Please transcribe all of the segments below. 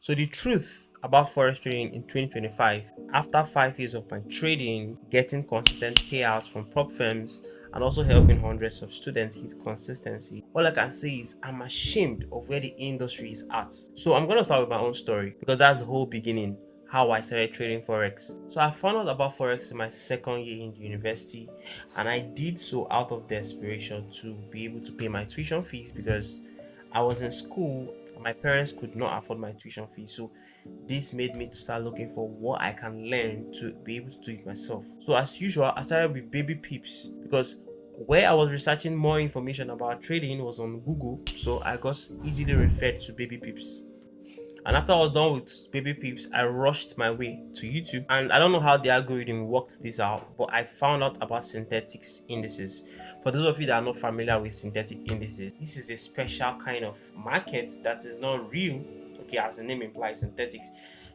So the truth about forex trading in 2025, after 5 years of my trading, getting consistent payouts from prop firms, and also helping hundreds of students hit consistency, all I can say is I'm ashamed of where the industry is at. So I'm gonna start with my own story because that's the whole beginning, how I started trading forex. So I found out about forex in my second year in university, and I did so out of desperation to be able to pay my tuition fees because I was in school and my parents could not afford my tuition fees. So this made me to start looking for what I can learn to be able to do it myself. So as usual, I started with baby pips because where I was researching more information about trading was on Google, so I got easily referred to baby pips. And after I was done with baby pips, I rushed my way to YouTube. And I don't know how the algorithm worked this out, but I found out about synthetics indices. For those of you that are not familiar with synthetic indices, this is a special kind of market that is not real. Okay, as the name implies, synthetics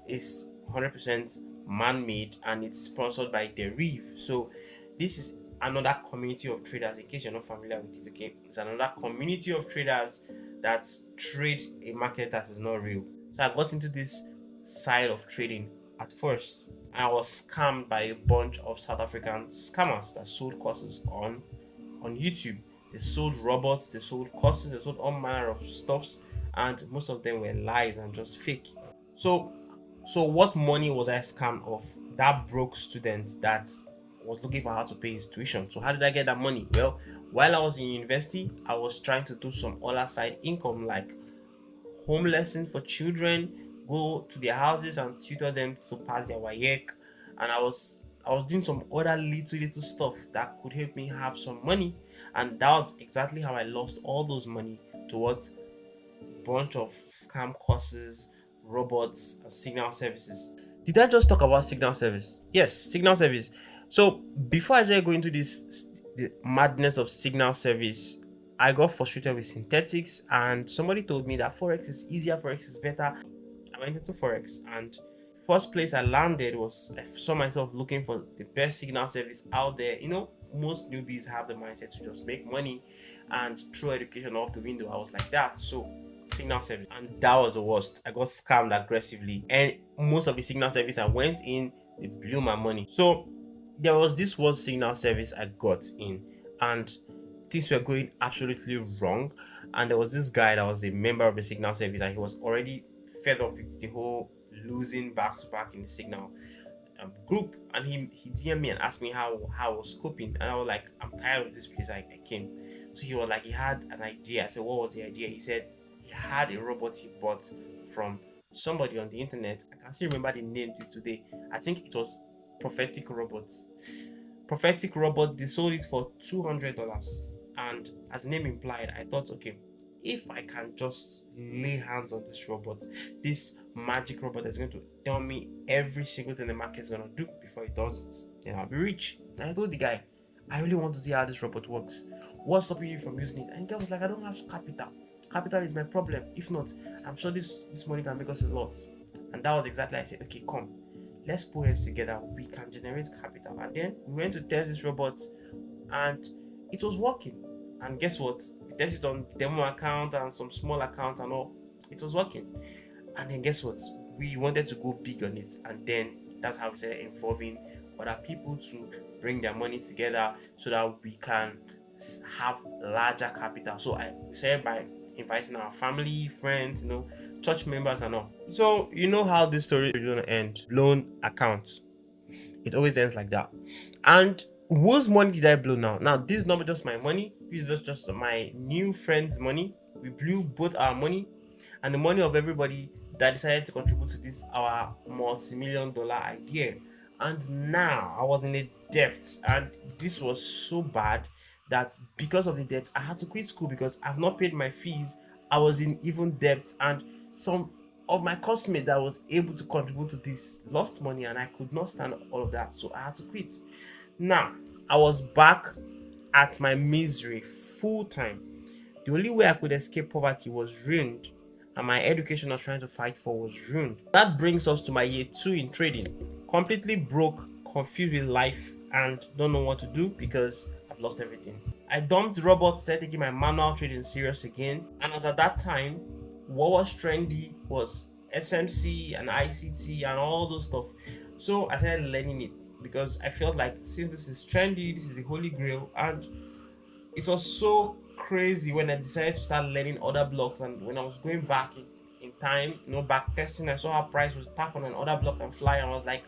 is 100% man-made and it's sponsored by Deriv. So this is another community of traders. In case you're not familiar with it, okay, it's another community of traders that trade a market that is not real. So I got into this side of trading at first, and I was scammed by a bunch of South African scammers that sold courses on YouTube. They sold robots, they sold courses, they sold all manner of stuffs, and most of them were lies and just fake. So so what money was I scammed of? That broke student that was looking for how to pay his tuition. So how did I get that money? Well, while I was in university, I was trying to do some other side income like home lesson for children, go to their houses and tutor them to pass their WAEC. And I was doing some other little stuff that could help me have some money. And that was exactly how I lost all those money towards bunch of scam courses, robots, and signal services. Did I just talk about signal service? Yes, signal service. So before I just go into the madness of signal service, I got frustrated with synthetics, and somebody told me that forex is easier, forex is better. I went into forex, and first place I landed was I saw myself looking for the best signal service out there. Most newbies have the mindset to just make money and throw education off the window. I was like that. So signal service, and that was the worst. I got scammed aggressively, and most of the signal service I went in, they blew my money. So there was this one signal service I got in, and things were going absolutely wrong. And there was this guy that was a member of the signal service, and he was already fed up with the whole losing back to back in the signal group. And he DM'd me and asked me how I was coping, and I was like, I'm tired of this place I came. So he was like, he had an idea. I said, what was the idea? He said he had a robot he bought from somebody on the internet. I can still remember the name till today. I think it was Prophetic Robots. Prophetic Robot, they sold it for $200. And as the name implied, I thought, okay, if I can just lay hands on this robot, this magic robot that's going to tell me every single thing the market is going to do before it does it, then I'll be rich. And I told the guy, I really want to see how this robot works. What's stopping you from using it? And the guy was like, I don't have capital. Capital is my problem. If not, I'm sure this money can make us a lot. And that was exactly, I said, okay, come, let's put heads together. We can generate capital. And then we went to test this robot, and it was working. And guess what? We tested it on demo account and some small accounts and all. It was working. And then guess what? We wanted to go big on it. And then that's how we started involving other people to bring their money together so that we can have larger capital. So we started by inviting our family, friends, church members and all. So you know how this story is going to end. Blown accounts. It always ends like that. And whose money did I blow now? Now, this is not just my money. This is just my new friend's money. We blew both our money and the money of everybody that decided to contribute to this, our multi-million-dollar idea. And now I was in a debt, and this was so bad that because of the debt, I had to quit school because I've not paid my fees. I was in even debt, and some of my classmates that was able to contribute to this lost money, and I could not stand all of that, so I had to quit. Now I was back at my misery full time. The only way I could escape poverty was ruined, and my education I was trying to fight for was ruined. That brings us to my year 2 in trading. Completely broke, confused with life, and don't know what to do because I've lost everything. I dumped robots, started taking my manual trading serious again, and as at that time, what was trendy was SMC and ICT and all those stuff. So I started learning it because I felt like since this is trendy, this is the holy grail. And it was so crazy when I decided to start learning other blocks. And when I was going back in time, back testing, I saw how price was tap on another block and fly, and I was like,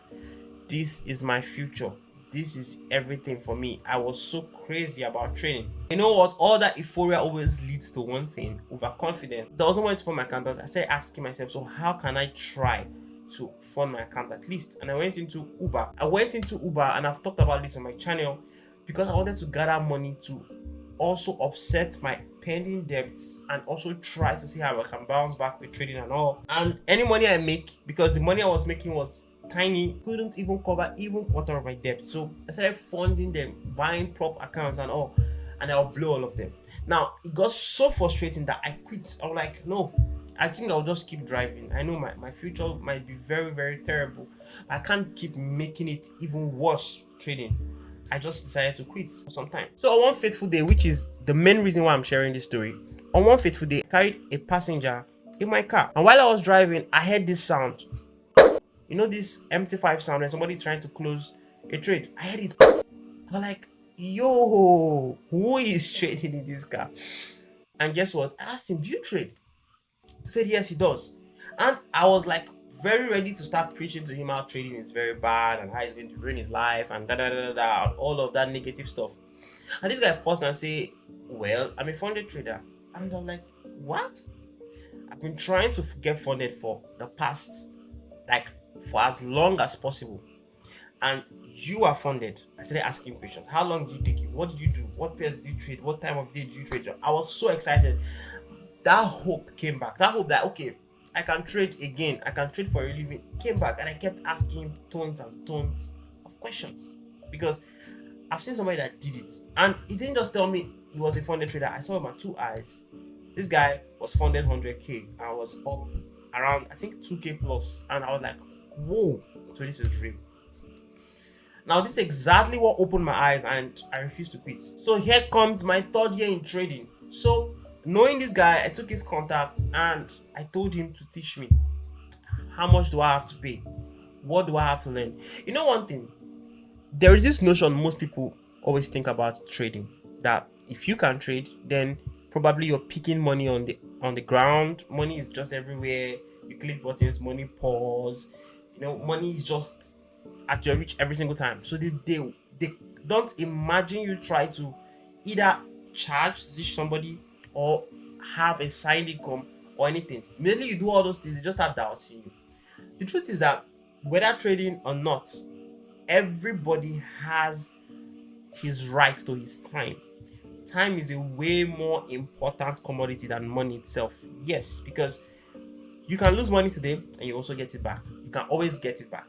this is my future. This is everything for me. I was so crazy about training. You know what? All that euphoria always leads to one thing: overconfidence. There was no way to fund my account. I started asking myself, so how can I try to fund my account at least? And I went into Uber. And I've talked about this on my channel because I wanted to gather money to also offset my pending debts and also try to see how I can bounce back with trading and all. And any money I make, because the money I was making was tiny, couldn't even cover even quarter of my debt. So I started funding them, buying prop accounts and all, and I'll blow all of them. Now it got so frustrating that I quit. I was like, no, I think I'll just keep driving. I know my future might be very, very terrible. I can't keep making it even worse trading. I just decided to quit for some time. So on one fateful day, which is the main reason why I'm sharing this story, on one fateful day, I carried a passenger in my car. And while I was driving, I heard this sound. You know this MT5 sound when somebody's trying to close a trade? I heard it. I was like, yo, who is trading in this car? And guess what? I asked him, do you trade? He said, yes, he does. And I was like, very ready to start preaching to him how trading is very bad and how it's going to ruin his life and and all of that negative stuff. And this guy paused and say, well, I'm a funded trader. And I'm like, what? I've been trying to get funded for the past, for as long as possible. And you are funded. I started asking questions. How long did it take you? What did you do? What pairs did you trade? What time of day did you trade? I was so excited. That hope came back. That hope that, okay, I can trade again. I can trade for a living. Came back, and I kept asking tons and tons of questions because I've seen somebody that did it, and he didn't just tell me he was a funded trader. I saw with my two eyes. This guy was funded 100k. I was up around, I think, 2k plus, and I was like, whoa, so this is real. Now this is exactly what opened my eyes, and I refused to quit. So here comes my third year in trading. So knowing this guy, I took his contact and I told him to teach me. How much do I have to pay? What do I have to learn? You know one thing, there is this notion most people always think about trading, that if you can trade, then probably you're picking money on the ground. Money is just everywhere. You click buttons, money pours. Money is just at your reach every single time. So they don't imagine you try to either charge to teach somebody or have a side income or anything. Immediately you do all those things, they just start doubting you. The truth is that whether trading or not, everybody has his rights to his time. Time is a way more important commodity than money itself. Yes, because you can lose money today and you also get it back. You can always get it back.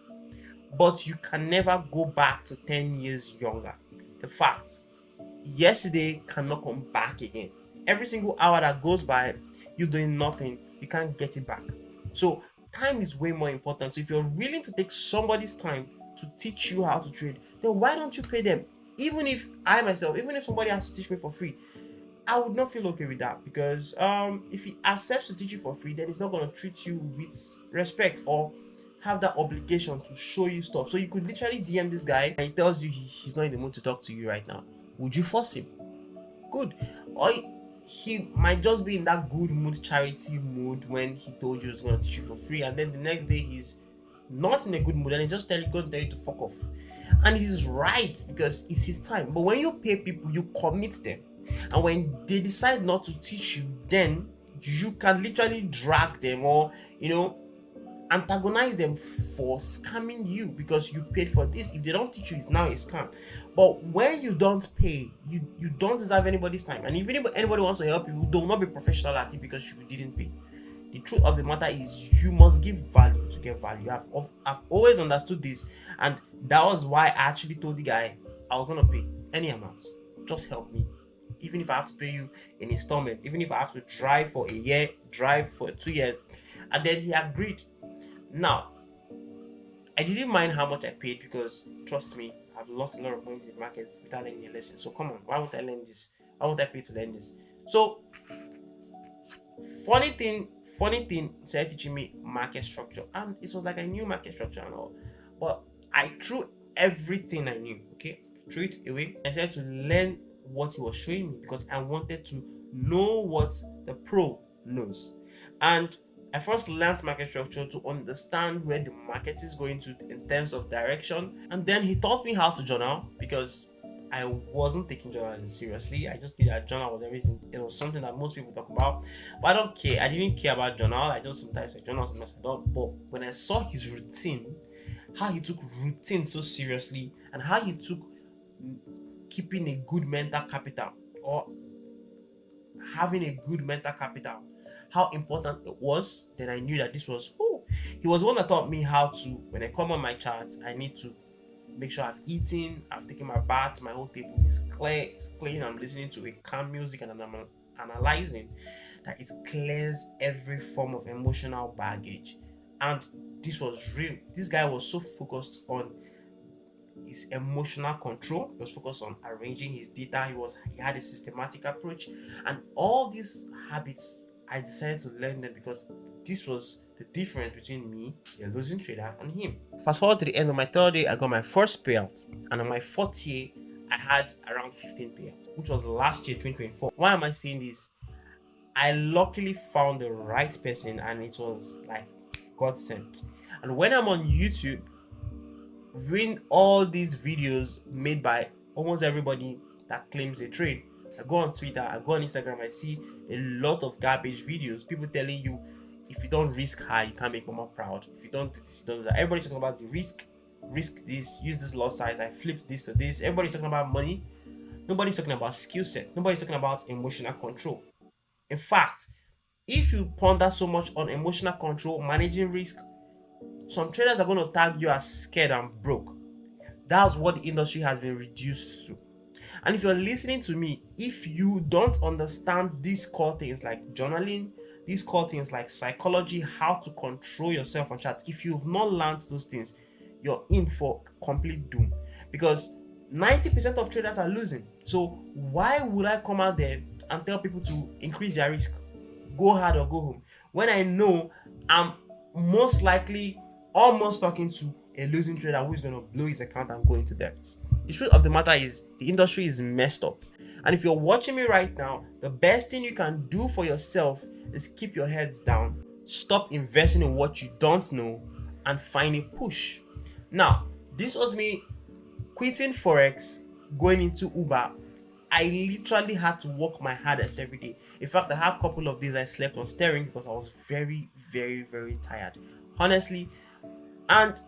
But you can never go back to 10 years younger. In fact, yesterday cannot come back again. Every single hour that goes by, you doing nothing, you can't get it back. So time is way more important. So if you're willing to take somebody's time to teach you how to trade, then why don't you pay them? Even if somebody has to teach me for free, I would not feel okay with that, because if he accepts to teach you for free, then he's not going to treat you with respect or have that obligation to show you stuff. So you could literally DM this guy and he tells you he's not in the mood to talk to you right now. Would you force him? Good. Or he might just be in that good mood, charity mood, when he told you he's going to teach you for free, and then the next day he's not in a good mood and he just goes to tell you to fuck off. And he's right, because it's his time. But when you pay people, you commit them, and when they decide not to teach you, then you can literally drag them or antagonize them for scamming you because you paid for this. If they don't teach you, it's now a scam. But when you don't pay, you don't deserve anybody's time. And if anybody wants to help you, do not be professional at it because you didn't pay. The truth of the matter is you must give value to get value. I've always understood this, and that was why I actually told the guy I was gonna pay any amounts. Just help me. Even if I have to pay you in installment, even if I have to drive for a year, drive for 2 years. And then he agreed. Now, I didn't mind how much I paid, because trust me, I've lost a lot of money in the market without learning a lesson. So come on, why won't I learn this? Why won't I pay to learn this? So Funny thing, he started teaching me market structure, and it was like I knew market structure and all, but I threw everything I knew, okay, threw it away. I started to learn what he was showing me because I wanted to know what the pro knows. And I first learned market structure to understand where the market is going to in terms of direction. And then he taught me how to journal because I wasn't taking journaling seriously. I just knew that journal was everything. It was something that most people talk about. But I don't care. I didn't care about journal. I just sometimes I journal, sometimes I don't. But when I saw his routine, how he took routine so seriously, and how he took keeping a good mental capital, or having a good mental capital, how important it was, then I knew that this was who. He was the one that taught me how to, when I come on my chart, I need to make sure I've eaten, I've taken my bath, my whole table is clear, it's clean, I'm listening to a calm music, and I'm analyzing that it clears every form of emotional baggage. And this was real. This guy was so focused on his emotional control. He was focused on arranging his data. He had a systematic approach, and all these habits I decided to learn them because this was the difference between me, the losing trader, and him. Fast forward to the end of my third year, I got my first payout, and on my fourth year, I had around 15 payouts, which was last year, 2024. Why am I saying this? I luckily found the right person, and it was like God sent. And when I'm on YouTube, viewing all these videos made by almost everybody that claims a trade, I go on Twitter, I go on Instagram, I see a lot of garbage videos. People telling you if you don't risk high, you can't make mama proud. If you don't do this, you don't do that. Everybody's talking about the risk this, use this lot size, I flipped this to this. Everybody's talking about money. Nobody's talking about skill set. Nobody's talking about emotional control. In fact, if you ponder so much on emotional control, managing risk, some traders are going to tag you as scared and broke. That's what the industry has been reduced to. And if you're listening to me, if you don't understand these core things like journaling, these core things like psychology, how to control yourself on chat, if you've not learned those things, you're in for complete doom, because 90% of traders are losing. So why would I come out there and tell people to increase their risk, go hard or go home, when I know I'm most likely almost talking to a losing trader who is going to blow his account and go into debt? The truth of the matter is the industry is messed up. And if you're watching me right now, the best thing you can do for yourself is keep your heads down, stop investing in what you don't know, and find a push. Now, this was me quitting Forex, going into Uber. I literally had to work my hardest every day. In fact, I have a couple of days I slept on steering because I was very, very, very tired. Honestly, and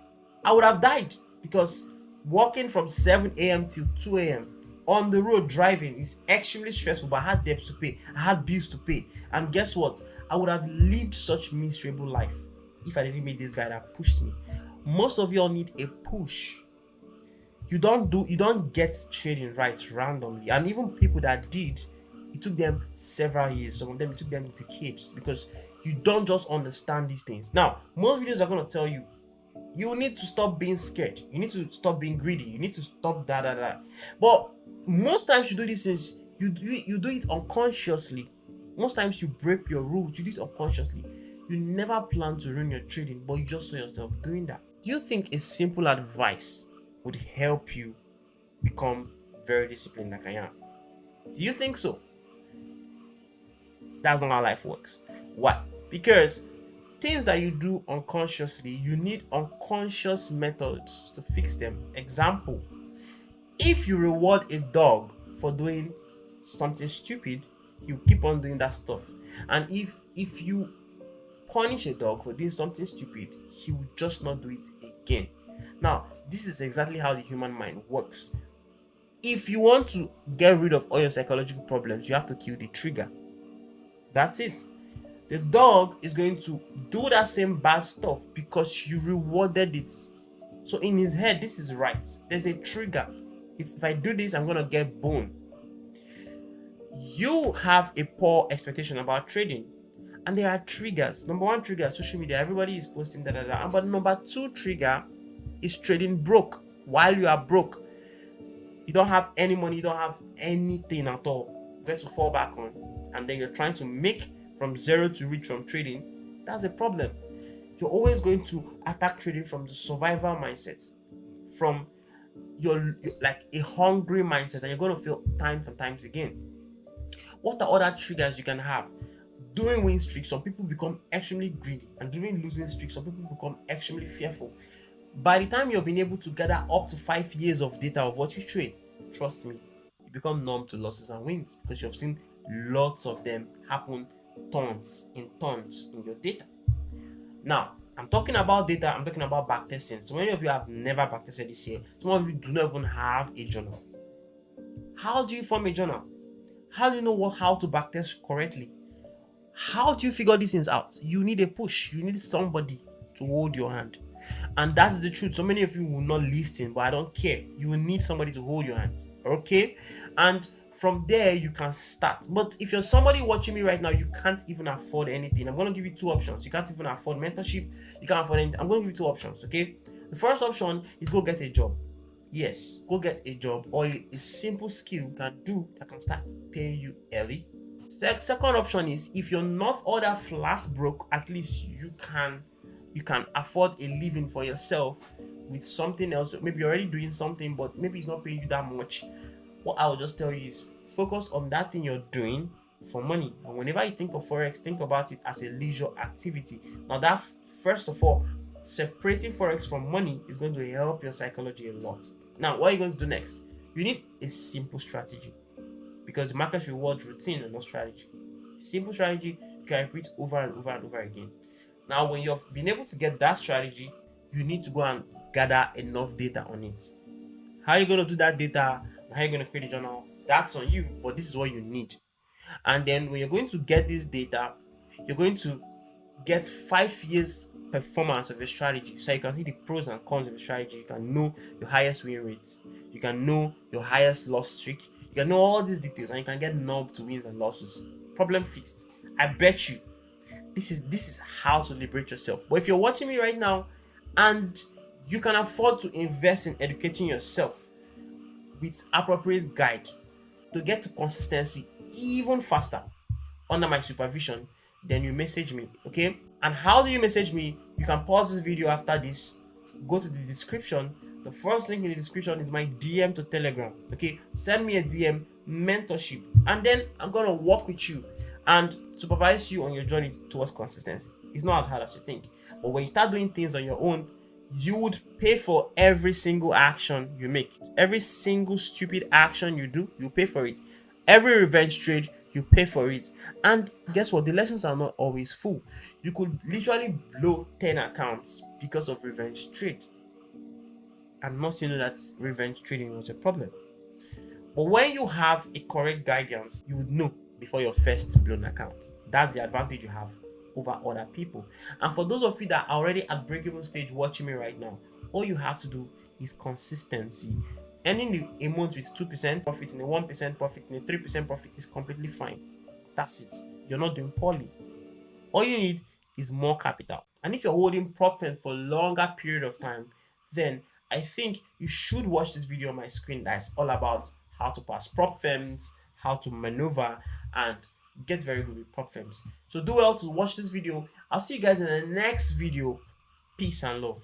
I would have died because working from 7 a.m. till 2 a.m. on the road driving is extremely stressful, but I had debts to pay, I had bills to pay, and guess what? I would have lived such miserable life if I didn't meet this guy that pushed me. Most of y'all need a push. You don't get trading right randomly, and even people that did, it took them several years. Some of them, it took them decades, because you don't just understand these things. Now, most videos are going to tell you you need to stop being scared, you need to stop being greedy, you need to stop that. But most times you do these things, you do it unconsciously. Most times you break your rules, you do it unconsciously. You never plan to ruin your trading, but you just saw yourself doing that. Do you think a simple advice would help you become very disciplined like I am? Do you think so? That's not how life works. Why? Because things that you do unconsciously, you need unconscious methods to fix them. Example, if you reward a dog for doing something stupid, he'll keep on doing that stuff. And if you punish a dog for doing something stupid, he will just not do it again. Now, this is exactly how the human mind works. If you want to get rid of all your psychological problems, you have to kill the trigger. That's it. The dog is going to do that same bad stuff because you rewarded it. So in his head, this is right. There's a trigger. If I do this, I'm going to get bone. You have a poor expectation about trading. And there are triggers. Number one trigger, social media. Everybody is posting that. But number two trigger is trading broke. While you are broke, you don't have any money, you don't have anything at all. You get to fall back on. And then you're trying to make from zero to rich from trading, that's a problem. You're always going to attack trading from the survival mindset, from your like a hungry mindset, and you're going to fail times and times again. What are other triggers you can have? During win streaks, some people become extremely greedy, and during losing streaks, some people become extremely fearful. By the time you've been able to gather up to 5 years of data of what you trade, trust me, you become numb to losses and wins because you've seen lots of them happen tons in your data. Now, I'm talking about data, I'm talking about backtesting. So many of you have never backtested this year. Some of you do not even have a journal. How do you form a journal? How do you know how to backtest correctly? How do you figure these things out? You need a push. You need somebody to hold your hand. And that's the truth. So many of you will not listen, but I don't care. You will need somebody to hold your hands. Okay? And from there, you can start. But if you're somebody watching me right now, you can't even afford anything. I'm going to give you two options. You can't even afford mentorship. You can't afford anything. I'm going to give you two options. Okay? The first option is go get a job. Yes, go get a job or a simple skill you can do that can start paying you early. Second option is if you're not all that flat broke, at least you can afford a living for yourself with something else. Maybe you're already doing something, but maybe it's not paying you that much. What I will just tell you is focus on that thing you're doing for money. And whenever you think of Forex, think about it as a leisure activity. Now that first of all, separating Forex from money is going to help your psychology a lot. Now, what are you going to do next? You need a simple strategy because the market rewards routine and not strategy. Simple strategy you can repeat over and over and over again. Now, when you've been able to get that strategy, you need to go and gather enough data on it. How are you going to do that data? How are you going to create a journal? That's on you, but this is what you need. And then when you're going to get this data, you're going to get 5 years performance of your strategy, so you can see the pros and cons of your strategy. You can know your highest win rates, you can know your highest loss streak, you can know all these details, and you can get numb to wins and losses. Problem fixed. I bet you this is how to liberate yourself. But if you're watching me right now and you can afford to invest in educating yourself with appropriate guide to get to consistency even faster under my supervision, then you message me. Okay? And how do you message me? You can pause this video after this, go to the description. The first link in the description is my DM to Telegram. Okay, send me a DM, mentorship, and then I'm gonna work with you and supervise you on your journey towards consistency. It's not as hard as you think, but when you start doing things on your own, you would pay for every single action you make. Every single stupid action you do, you pay for it. Every revenge trade, you pay for it. And guess what? The lessons are not always full. You could literally blow 10 accounts because of revenge trade. I'm not saying that revenge trading was a problem. But when you have a correct guidance, you would know before your first blown account. That's the advantage you have over other people. And for those of you that are already at break-even stage watching me right now, all you have to do is consistency. Ending a month with 2% profit, in a 1% profit, in a 3% profit is completely fine. That's it. You're not doing poorly. All you need is more capital. And if you're holding prop firms for a longer period of time, then I think you should watch this video on my screen that's all about how to pass prop firms, how to maneuver, and get very good with prop firms. So do well to watch this video. I'll see you guys in the next video. Peace and love.